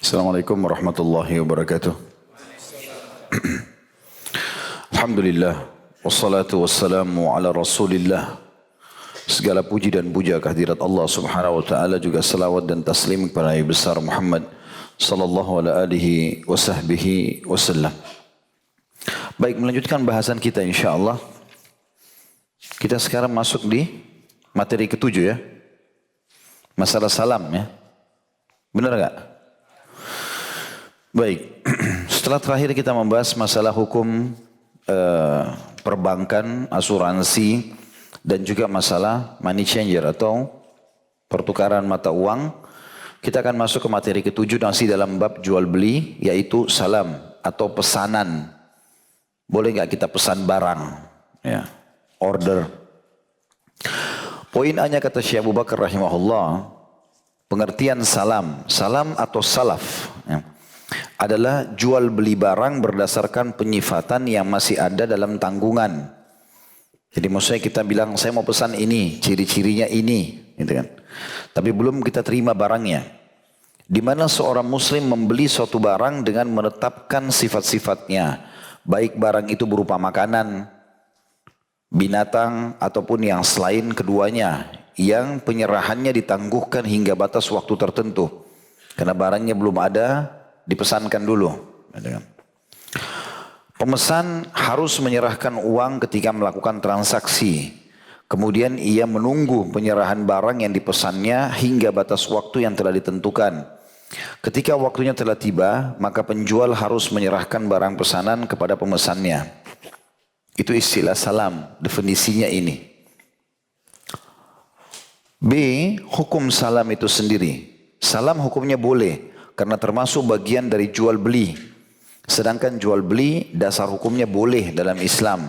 Assalamualaikum warahmatullahi wabarakatuh. Alhamdulillah. Wassalatu wassalamu ala rasulillah. Segala puji dan puja kehadirat Allah subhanahu wa ta'ala, juga salawat dan taslim kepada Nabi besar Muhammad sallallahu alaihi wa sahbihi wasallam. Baik, melanjutkan bahasan kita insyaAllah. Kita sekarang masuk di materi ketujuh ya. Masalah salam ya. Benar enggak? Baik, setelah terakhir kita membahas masalah hukum perbankan, asuransi, dan juga masalah money changer atau pertukaran mata uang. Kita akan masuk ke materi ketujuh masih dalam bab jual beli, yaitu salam atau pesanan. Boleh nggak kita pesan barang? Ya, order. Poin A-nya kata Syekh Abu Bakar rahimahullah, pengertian salam, salam atau salaf ya, adalah jual beli barang berdasarkan penyifatan yang masih ada dalam tanggungan. Jadi maksudnya kita bilang saya mau pesan ini, ciri-cirinya ini, gitu kan. Tapi belum kita terima barangnya. Di mana seorang muslim membeli suatu barang dengan menetapkan sifat-sifatnya, baik barang itu berupa makanan, binatang ataupun yang selain keduanya, yang penyerahannya ditangguhkan hingga batas waktu tertentu. Karena barangnya belum ada, dipesankan dulu. Pemesan harus menyerahkan uang ketika melakukan transaksi. Kemudian ia menunggu penyerahan barang yang dipesannya hingga batas waktu yang telah ditentukan. Ketika waktunya telah tiba, maka penjual harus menyerahkan barang pesanan kepada pemesannya. Itu istilah salam, definisinya ini. B, hukum salam itu sendiri. Salam hukumnya boleh, karena termasuk bagian dari jual beli. Sedangkan jual beli dasar hukumnya boleh dalam Islam.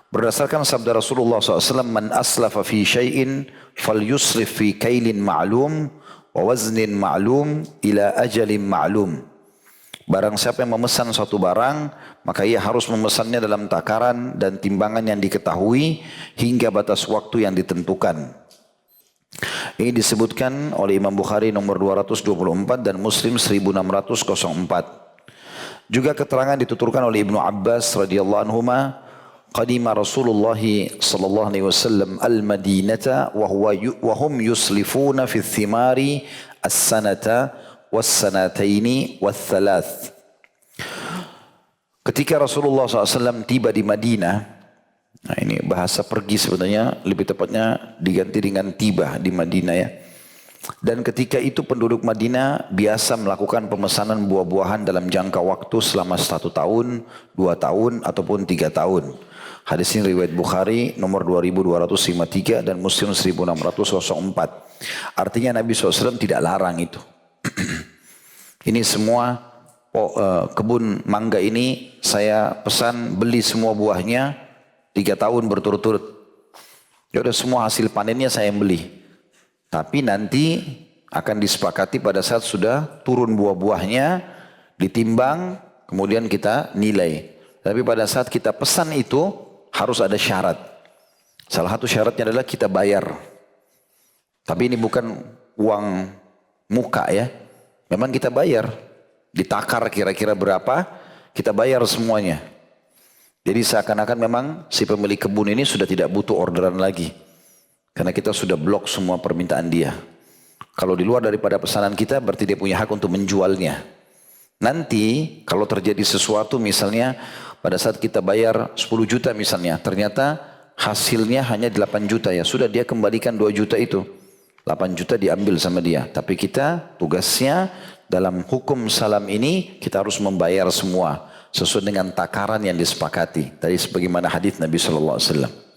Berdasarkan sabda Rasulullah SAW, Man aslafa fi syai'in fal yusrif fi kailin ma'lum wa waznin ma'lum ila ajalin ma'lum. Barang siapa yang memesan suatu barang, maka ia harus memesannya dalam takaran dan timbangan yang diketahui hingga batas waktu yang ditentukan. Ini disebutkan oleh Imam Bukhari nomor 224 dan Muslim 1604. Juga keterangan dituturkan oleh Ibnu Abbas radhiyallahu anhuma, qadima Rasulullah sallallahu alaihi wasallam al-Madinata wa hum yuslifuna fi thimari as-sanata was-sanataini wath-thalath. Ketika Rasulullah SAW tiba di Madinah, nah ini bahasa pergi sebenarnya, lebih tepatnya diganti dengan tiba di Madinah ya. Dan ketika itu penduduk Madinah biasa melakukan pemesanan buah-buahan dalam jangka waktu selama 1 tahun, 2 tahun, ataupun 3 tahun. Hadis ini riwayat Bukhari nomor 2253 dan Muslim 1604. Artinya Nabi SAW tidak larang itu. Ini semua kebun mangga ini saya pesan beli semua buahnya 3 tahun berturut-turut. Ya udah, semua hasil panennya saya yang beli. Tapi nanti akan disepakati pada saat sudah turun buah-buahnya, ditimbang, kemudian kita nilai. Tapi pada saat kita pesan itu harus ada syarat. Salah satu syaratnya adalah kita bayar. Tapi ini bukan uang muka ya. Memang kita bayar. Ditakar kira-kira berapa, kita bayar semuanya. Jadi seakan-akan memang si pemilik kebun ini sudah tidak butuh orderan lagi. Karena kita sudah blok semua permintaan dia. Kalau di luar daripada pesanan kita, berarti dia punya hak untuk menjualnya. Nanti kalau terjadi sesuatu misalnya pada saat kita bayar 10 juta misalnya, ternyata hasilnya hanya 8 juta ya. Sudah, dia kembalikan 2 juta itu. 8 juta diambil sama dia. Tapi kita tugasnya dalam hukum salam ini kita harus membayar semua sesuai dengan takaran yang disepakati. Tadi sebagaimana hadis Nabi SAW.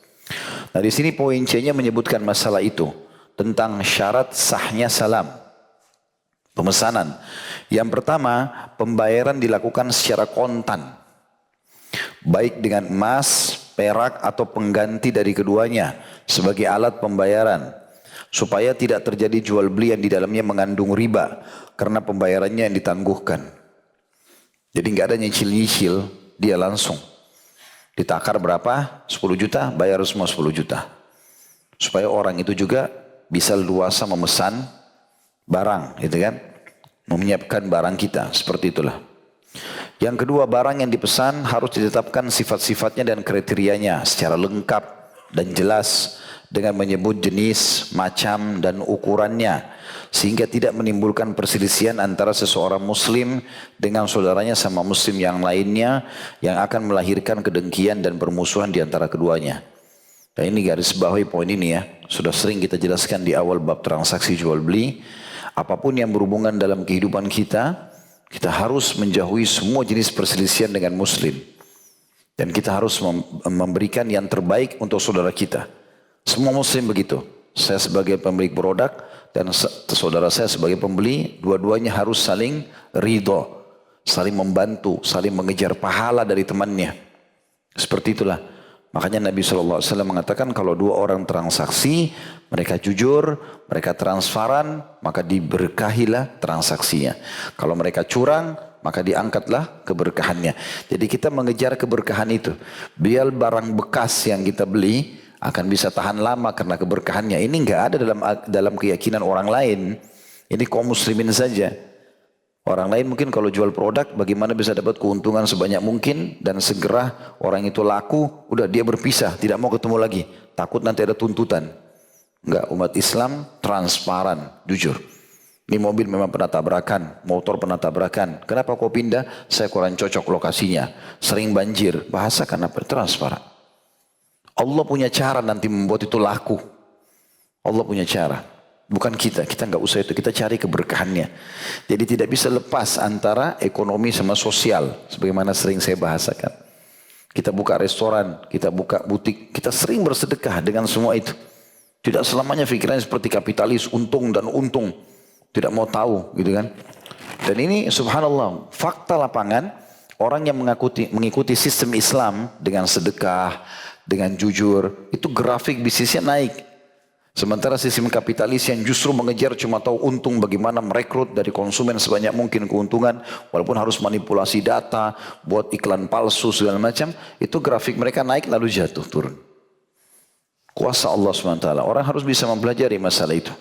Nah di sini poin C-nya menyebutkan masalah itu tentang syarat sahnya salam, pemesanan. Yang pertama, pembayaran dilakukan secara kontan, baik dengan emas, perak atau pengganti dari keduanya sebagai alat pembayaran, supaya tidak terjadi jual beli yang di dalamnya mengandung riba karena pembayarannya yang ditangguhkan. Jadi nggak ada nyicil-nyicil, dia langsung ditakar berapa? 10 juta, bayar semua 10 juta. Supaya orang itu juga bisa leluasa memesan barang, gitu kan? menyiapkan barang kita, seperti itulah. Yang kedua, barang yang dipesan harus ditetapkan sifat-sifatnya dan kriterianya secara lengkap dan jelas dengan menyebut jenis, macam dan ukurannya sehingga tidak menimbulkan perselisihan antara seseorang muslim dengan saudaranya sama muslim yang lainnya yang akan melahirkan kedengkian dan permusuhan di antara keduanya. Dan ini garis bawahi poin ini ya, sudah sering kita jelaskan di awal bab transaksi jual beli. Apapun yang berhubungan dalam kehidupan kita, kita harus menjauhi semua jenis perselisihan dengan muslim. Dan kita harus memberikan yang terbaik untuk saudara kita. Semua muslim begitu. Saya sebagai pemilik produk dan saudara saya sebagai pembeli, dua-duanya harus saling ridho, saling membantu, saling mengejar pahala dari temannya. Seperti itulah. Makanya Nabi SAW mengatakan kalau dua orang transaksi, mereka jujur, mereka transparan, maka diberkahilah transaksinya. Kalau mereka curang, maka diangkatlah keberkahannya. Jadi kita mengejar keberkahan itu. Biar barang bekas yang kita beli akan bisa tahan lama karena keberkahannya. Ini enggak ada dalam keyakinan orang lain. Ini kaum muslimin saja. Orang lain mungkin kalau jual produk bagaimana bisa dapat keuntungan sebanyak mungkin dan segera orang itu laku, udah dia berpisah, tidak mau ketemu lagi. Takut nanti ada tuntutan. Enggak, umat Islam transparan, jujur. Ini mobil memang pernah tabrakan, motor pernah tabrakan. Kenapa kau pindah? Saya kurang cocok lokasinya. Sering banjir, bahasa karena transparan. Allah punya cara nanti membuat itu laku. Allah punya cara. Bukan kita nggak usah itu, kita cari keberkahannya. Jadi tidak bisa lepas antara ekonomi sama sosial. Sebagaimana sering saya bahasakan. Kita buka restoran, kita buka butik, kita sering bersedekah dengan semua itu. Tidak selamanya pikirannya seperti kapitalis, untung dan untung. Tidak mau tahu gitu kan. Dan ini subhanallah, fakta lapangan, orang yang mengikuti sistem Islam dengan sedekah, dengan jujur, itu grafik bisnisnya naik. Sementara sistem kapitalis yang justru mengejar cuma tahu untung, bagaimana merekrut dari konsumen sebanyak mungkin keuntungan, walaupun harus manipulasi data, buat iklan palsu segala macam, itu grafik mereka naik lalu jatuh turun. Kuasa Allah SWT, orang harus bisa mempelajari masalah itu.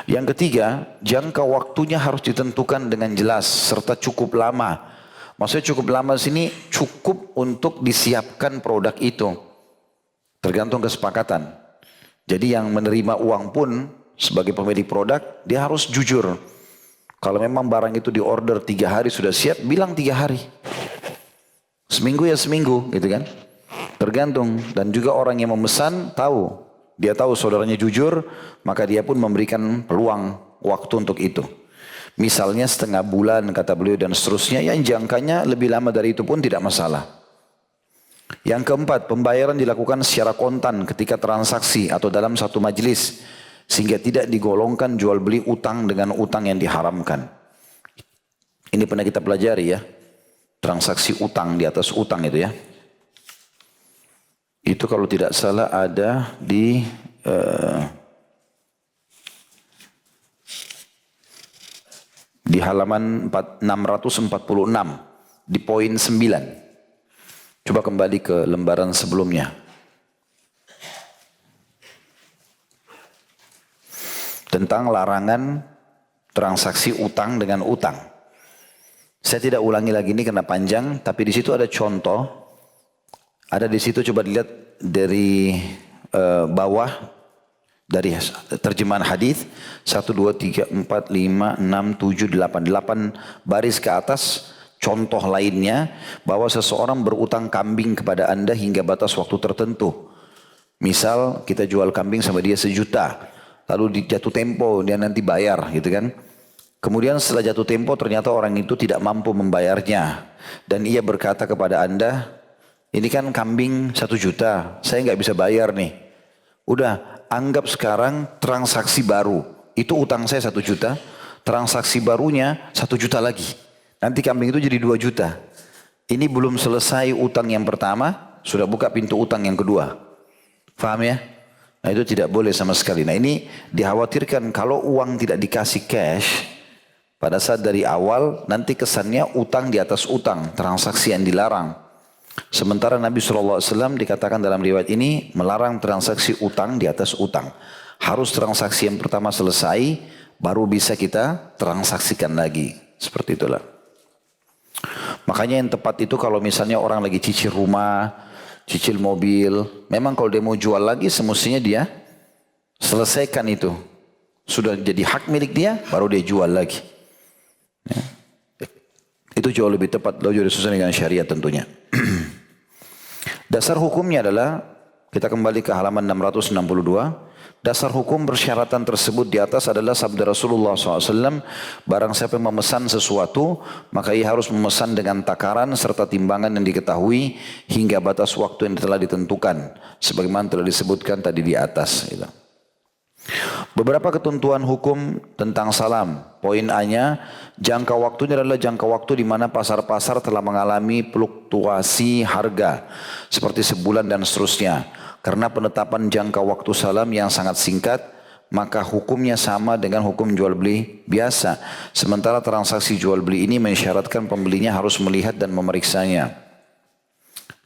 Yang ketiga, jangka waktunya harus ditentukan dengan jelas serta cukup lama. Maksudnya cukup lama sini cukup untuk disiapkan produk itu. Tergantung kesepakatan. Jadi yang menerima uang pun sebagai pemilik produk, dia harus jujur. Kalau memang barang itu di order 3 hari sudah siap, bilang 3 hari. Seminggu ya seminggu gitu kan. Tergantung. Dan juga orang yang memesan tahu. Dia tahu saudaranya jujur, maka dia pun memberikan peluang waktu untuk itu. Misalnya setengah bulan kata beliau dan seterusnya, yang jangkanya lebih lama dari itu pun tidak masalah. Yang keempat, pembayaran dilakukan secara kontan ketika transaksi atau dalam satu majelis sehingga tidak digolongkan jual beli utang dengan utang yang diharamkan. Ini pernah kita pelajari ya, transaksi utang di atas utang itu ya. Itu kalau tidak salah ada di halaman 646 di poin 9. Coba kembali ke lembaran sebelumnya. Tentang larangan transaksi utang dengan utang. Saya tidak ulangi lagi ini karena panjang, tapi di situ ada contoh. Ada di situ coba dilihat dari bawah dari terjemahan hadis 1 2 3 4 5 6 7 8 8 baris ke atas. Contoh lainnya bahwa seseorang berutang kambing kepada Anda hingga batas waktu tertentu. Misal kita jual kambing sama dia 1 juta, lalu di jatuh tempo dia nanti bayar gitu kan. Kemudian setelah jatuh tempo ternyata orang itu tidak mampu membayarnya dan ia berkata kepada Anda, ini kan kambing 1 juta, saya nggak bisa bayar nih. Udah, anggap sekarang transaksi baru, itu utang saya 1 juta, transaksi barunya 1 juta lagi. Nanti kambing itu jadi 2 juta. Ini belum selesai utang yang pertama, sudah buka pintu utang yang kedua. Paham ya? Nah itu tidak boleh sama sekali. Nah ini dikhawatirkan kalau uang tidak dikasih cash, pada saat dari awal nanti kesannya utang di atas utang, transaksi yang dilarang. Sementara Nabi SAW dikatakan dalam riwayat ini melarang transaksi utang di atas utang. Harus transaksi yang pertama selesai, baru bisa kita transaksikan lagi. Seperti itulah. Makanya yang tepat itu kalau misalnya orang lagi cicil rumah, cicil mobil, memang kalau dia mau jual lagi semestinya dia selesaikan itu. Sudah jadi hak milik dia, baru dia jual lagi. Ya. Itu jauh lebih tepat, jauh sesuai dengan syariat tentunya. Dasar hukumnya adalah, kita kembali ke halaman 662. Dasar hukum persyaratan tersebut di atas adalah sabda Rasulullah SAW, barang siapa yang memesan sesuatu, maka ia harus memesan dengan takaran serta timbangan yang diketahui hingga batas waktu yang telah ditentukan. Sebagaimana telah disebutkan tadi di atas. Beberapa ketentuan hukum tentang salam. Poin A-nya, jangka waktunya adalah jangka waktu di mana pasar-pasar telah mengalami fluktuasi harga. Seperti sebulan dan seterusnya. Karena penetapan jangka waktu salam yang sangat singkat, maka hukumnya sama dengan hukum jual beli biasa. Sementara transaksi jual beli ini mensyaratkan pembelinya harus melihat dan memeriksanya.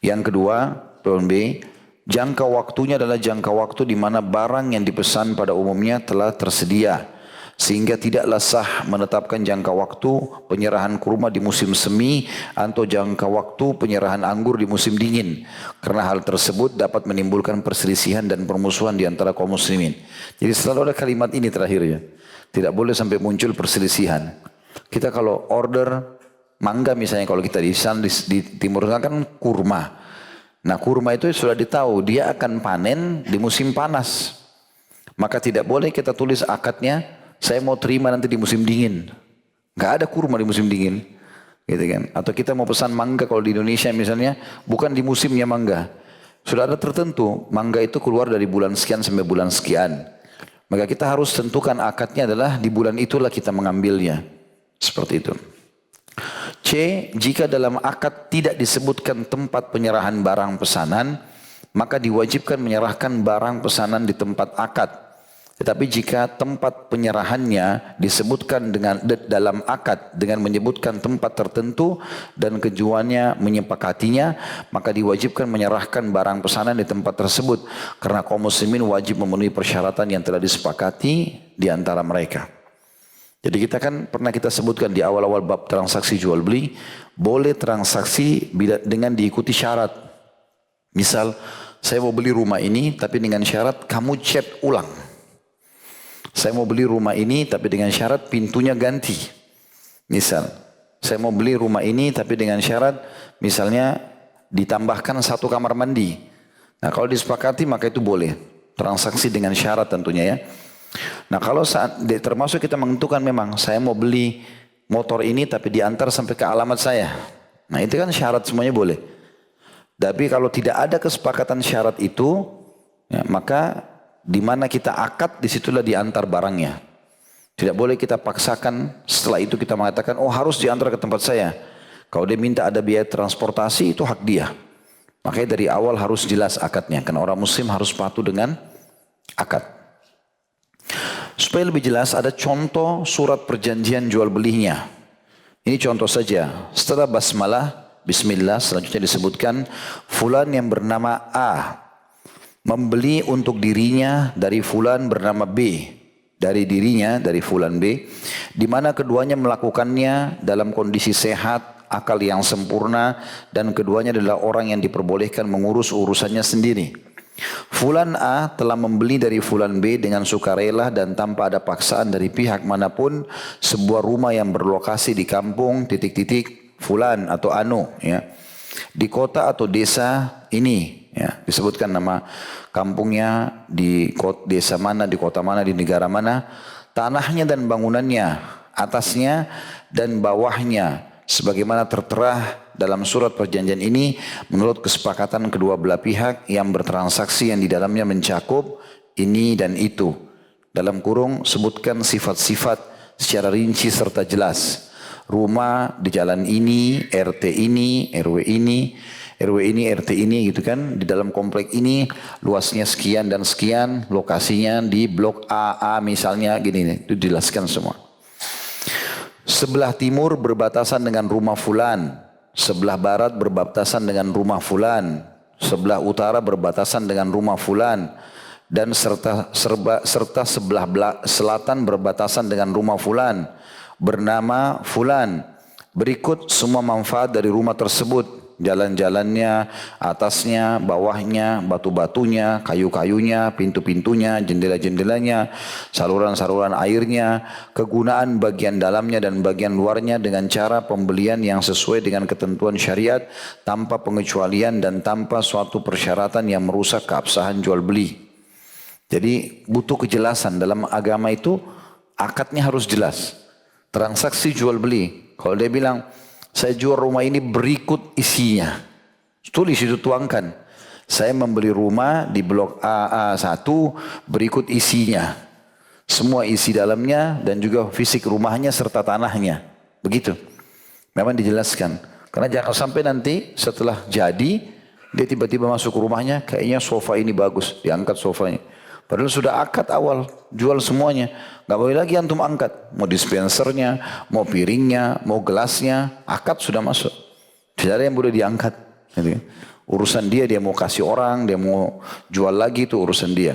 Yang kedua, poin B, jangka waktunya adalah jangka waktu di mana barang yang dipesan pada umumnya telah tersedia. Sehingga tidaklah sah menetapkan jangka waktu penyerahan kurma di musim semi atau jangka waktu penyerahan anggur di musim dingin. Karena hal tersebut dapat menimbulkan perselisihan dan permusuhan di antara kaum muslimin. Jadi selalu ada kalimat ini terakhirnya. Tidak boleh sampai muncul perselisihan. Kita kalau order mangga misalnya, kalau kita di Timur Tengah kan kurma. Nah kurma itu sudah ditahu dia akan panen di musim panas. Maka tidak boleh kita tulis akadnya, saya mau terima nanti di musim dingin. Gak ada kurma di musim dingin. Gitu kan. Atau kita mau pesan mangga kalau di Indonesia misalnya, bukan di musimnya mangga. Sudah ada tertentu, mangga itu keluar dari bulan sekian sampai bulan sekian. Maka kita harus tentukan akadnya adalah di bulan itulah kita mengambilnya. Seperti itu. C, jika dalam akad tidak disebutkan tempat penyerahan barang pesanan, maka diwajibkan menyerahkan barang pesanan di tempat akad. Tetapi jika tempat penyerahannya disebutkan dalam akad dengan menyebutkan tempat tertentu dan keduanya menyepakatinya, maka diwajibkan menyerahkan barang pesanan di tempat tersebut. Karena kaum muslimin wajib memenuhi persyaratan yang telah disepakati di antara mereka. Jadi kita kan pernah kita sebutkan di awal-awal bab transaksi jual beli, boleh transaksi dengan diikuti syarat. Misal, saya mau beli rumah ini tapi dengan syarat kamu cat ulang. Saya mau beli rumah ini tapi dengan syarat pintunya ganti. Misal, saya mau beli rumah ini tapi dengan syarat misalnya ditambahkan 1 kamar mandi. Nah kalau disepakati maka itu boleh. Transaksi dengan syarat tentunya ya. Nah kalau saat termasuk kita menentukan memang saya mau beli motor ini tapi diantar sampai ke alamat saya. Nah itu kan syarat semuanya boleh. Tapi kalau tidak ada kesepakatan syarat itu, ya, maka di mana kita akad, disitulah diantar barangnya. Tidak boleh kita paksakan setelah itu kita mengatakan, oh harus diantar ke tempat saya. Kalau dia minta ada biaya transportasi, itu hak dia. Makanya dari awal harus jelas akadnya. Karena orang muslim harus patuh dengan akad. Supaya lebih jelas, ada contoh surat perjanjian jual belinya. Ini contoh saja. Setelah basmalah, bismillah, selanjutnya disebutkan, fulan yang bernama A membeli untuk dirinya dari fulan bernama B, dari dirinya dari fulan B, di mana keduanya melakukannya dalam kondisi sehat, akal yang sempurna, dan keduanya adalah orang yang diperbolehkan mengurus urusannya sendiri. Fulan A telah membeli dari fulan B dengan sukarela dan tanpa ada paksaan dari pihak manapun sebuah rumah yang berlokasi di kampung titik-titik fulan atau anu, ya, di kota atau desa ini. Ya, disebutkan nama kampungnya di desa mana, di kota mana, di negara mana, tanahnya dan bangunannya, atasnya dan bawahnya, sebagaimana tertera dalam surat perjanjian ini menurut kesepakatan kedua belah pihak yang bertransaksi yang di dalamnya mencakup ini dan itu. Dalam kurung sebutkan sifat-sifat secara rinci serta jelas. Rumah di jalan ini, RT ini, RW ini, RT ini gitu kan. Di dalam komplek ini luasnya sekian dan sekian, lokasinya di blok AA misalnya gini, itu dijelaskan semua. Sebelah timur berbatasan dengan rumah fulan, sebelah barat berbatasan dengan rumah fulan, sebelah utara berbatasan dengan rumah fulan. dan serta sebelah selatan berbatasan dengan rumah fulan bernama fulan. Berikut semua manfaat dari rumah tersebut: jalan-jalannya, atasnya, bawahnya, batu-batunya, kayu-kayunya, pintu-pintunya, jendela-jendelanya, saluran-saluran airnya, kegunaan bagian dalamnya dan bagian luarnya dengan cara pembelian yang sesuai dengan ketentuan syariat tanpa pengecualian dan tanpa suatu persyaratan yang merusak keabsahan jual beli. Jadi butuh kejelasan dalam agama itu, akadnya harus jelas. Transaksi jual beli. Kalau dia bilang, saya jual rumah ini berikut isinya. Tulis itu, tuangkan. Saya membeli rumah di blok AA1 berikut isinya. Semua isi dalamnya dan juga fisik rumahnya serta tanahnya. Begitu. Memang dijelaskan. Karena jangan sampai nanti setelah jadi, dia tiba-tiba masuk ke rumahnya, kayaknya sofa ini bagus. Diangkat sofanya. Padahal sudah akad awal, jual semuanya. Gak boleh lagi antum angkat. Mau dispensernya, mau piringnya, mau gelasnya, akad sudah masuk. Tidak ada yang boleh diangkat. Urusan dia mau kasih orang, dia mau jual lagi, itu urusan dia.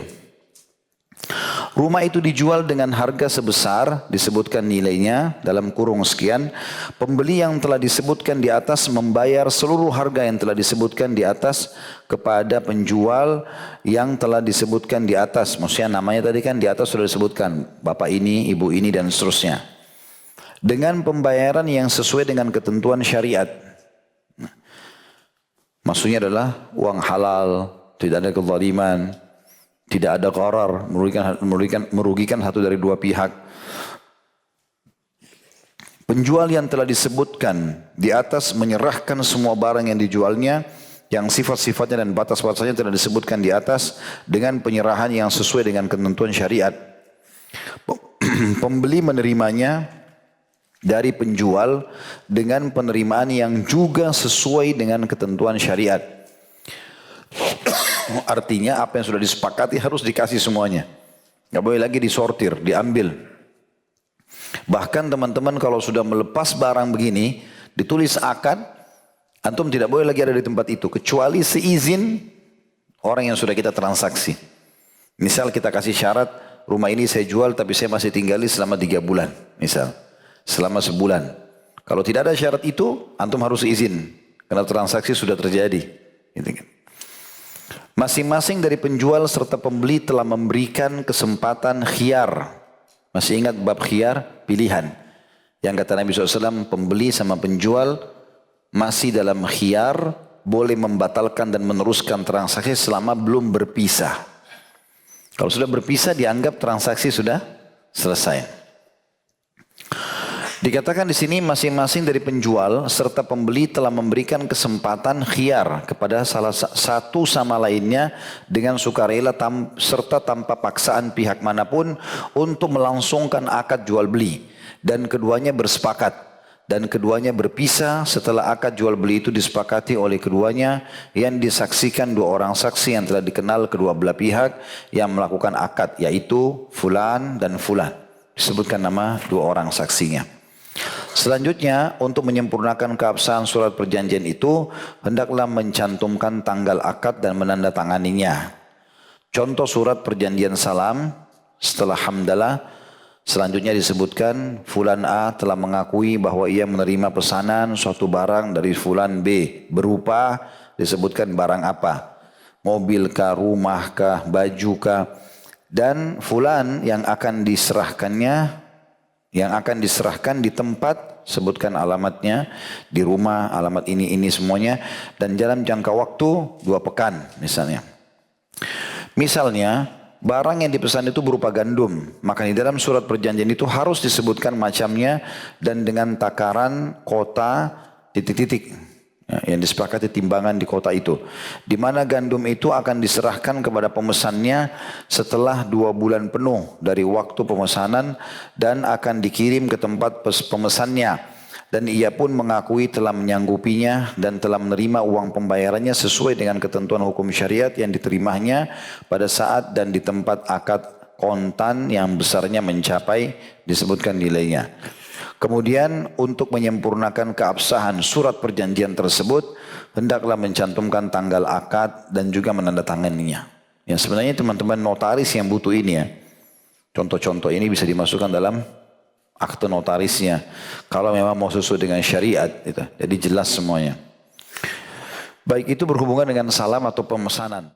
Rumah itu dijual dengan harga sebesar, disebutkan nilainya dalam kurung sekian. Pembeli yang telah disebutkan di atas membayar seluruh harga yang telah disebutkan di atas kepada penjual yang telah disebutkan di atas. Maksudnya namanya tadi kan di atas sudah disebutkan, bapak ini, ibu ini dan seterusnya. Dengan pembayaran yang sesuai dengan ketentuan syariat. Maksudnya adalah uang halal, tidak ada kezaliman, tidak ada qarar, merugikan satu dari dua pihak. Penjual yang telah disebutkan di atas menyerahkan semua barang yang dijualnya, yang sifat-sifatnya dan batas-batasnya telah disebutkan di atas dengan penyerahan yang sesuai dengan ketentuan syariat. Pembeli menerimanya dari penjual dengan penerimaan yang juga sesuai dengan ketentuan syariat. Artinya apa yang sudah disepakati harus dikasih semuanya. Gak boleh lagi disortir, diambil. Bahkan teman-teman kalau sudah melepas barang begini, ditulis akad, antum tidak boleh lagi ada di tempat itu. Kecuali seizin orang yang sudah kita transaksi. Misal kita kasih syarat, rumah ini saya jual tapi saya masih tinggali selama 3 bulan. Misal, selama sebulan. Kalau tidak ada syarat itu, antum harus izin. Karena transaksi sudah terjadi. Gitu kan. Masing-masing dari penjual serta pembeli telah memberikan kesempatan khiyar. Masih ingat bab khiyar? Pilihan. Yang kata Nabi SAW, pembeli sama penjual masih dalam khiyar, boleh membatalkan dan meneruskan transaksi selama belum berpisah. Kalau sudah berpisah dianggap transaksi sudah selesai. Dikatakan di sini masing-masing dari penjual serta pembeli telah memberikan kesempatan khiyar kepada salah satu sama lainnya dengan sukarela serta tanpa paksaan pihak manapun untuk melangsungkan akad jual beli, dan keduanya bersepakat dan keduanya berpisah setelah akad jual beli itu disepakati oleh keduanya yang disaksikan 2 orang saksi yang telah dikenal kedua belah pihak yang melakukan akad, yaitu fulan dan fulan. Disebutkan nama 2 orang saksinya. Selanjutnya, untuk menyempurnakan keabsahan surat perjanjian itu, hendaklah mencantumkan tanggal akad dan menandatanganinya. Contoh surat perjanjian salam, setelah hamdalah, selanjutnya disebutkan, Fulan A telah mengakui bahwa ia menerima pesanan suatu barang dari Fulan B, berupa, disebutkan barang apa, mobil kah, rumah kah, baju kah, dan Fulan yang akan diserahkan di tempat, sebutkan alamatnya, di rumah, alamat ini semuanya, dan dalam jangka waktu 2 pekan misalnya. Misalnya, barang yang dipesan itu berupa gandum, maka di dalam surat perjanjian itu harus disebutkan macamnya dan dengan takaran kota titik-titik. Yang disepakati timbangan di kota itu, di mana gandum itu akan diserahkan kepada pemesannya setelah 2 bulan penuh dari waktu pemesanan dan akan dikirim ke tempat pemesannya, dan ia pun mengakui telah menyanggupinya dan telah menerima uang pembayarannya sesuai dengan ketentuan hukum syariat yang diterimanya pada saat dan di tempat akad kontan yang besarnya mencapai disebutkan nilainya. Kemudian untuk menyempurnakan keabsahan surat perjanjian tersebut, hendaklah mencantumkan tanggal akad dan juga menandatanganinya. Ya sebenarnya teman-teman notaris yang butuh ini ya. Contoh-contoh ini bisa dimasukkan dalam akte notarisnya. Kalau memang mau sesuai dengan syariat. Gitu. Jadi jelas semuanya. Baik itu berhubungan dengan salam atau pemesanan.